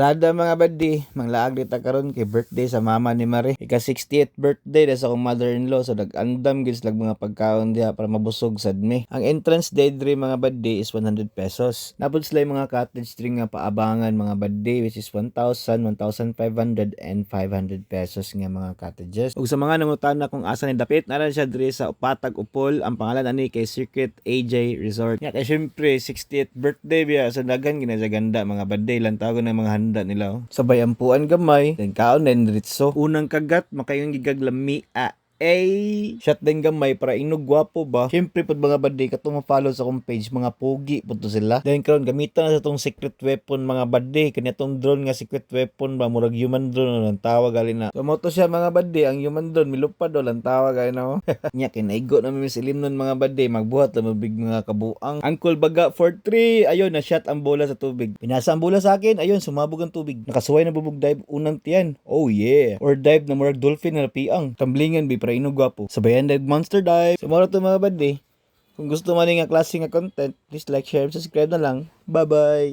Barada mga buddy, manglaag dita karon kay birthday sa mama ni Marie. Ika 60th birthday sa akong mother-in-law, so nag-andam gid lag mga pagkaon diha para mabusog sad me. Ang entrance day diri mga buddy is 100 pesos. Napod sila yung mga cottage string nga paabangan mga buddy, which is 1,000, 1,500 and 500 pesos nga mga cottages. Ug sa mga nangutana kung asa ni dapit, naran siya diri sa Upatag Upol. Ang pangalan ani kay Circuit AJ Resort. Nga kay syempre 60th birthday biya, so daghan ginasaganda mga buddy, lang tawag na mga handa nila. Sabay ampuan gamay, then kaon then diretso. Unang kagat makayong gigaglami shot din gamay para inog gwapo ba. Syempre pud mga buddy katong ma-follow sa akong page, mga pogi pud to sila. Then karon gamitan na sa tong secret weapon mga buddy, kani tong drone nga secret weapon ba, murag human drone lang tawag gali na. So mo to siya mga buddy, ang human drone milupad lang tawag gali na. Nya kinaigo na mi silim nun mga buddy, magbuhat na mabig mga kabuang. Uncle baga for 3, ayun na shot ang bola sa tubig. Pinasa ang bola sa akin, ayun sumabog ang tubig. Nakasuway na bubog dive unang tiyan. Oh yeah. Or dive na murag dolphin na piang. Tamblingan bi para inog gwapo. Sabayan dive monster dive. So moro to mga buddy. Kung gusto man nga klase nga content, please like, share, subscribe na lang. Bye bye.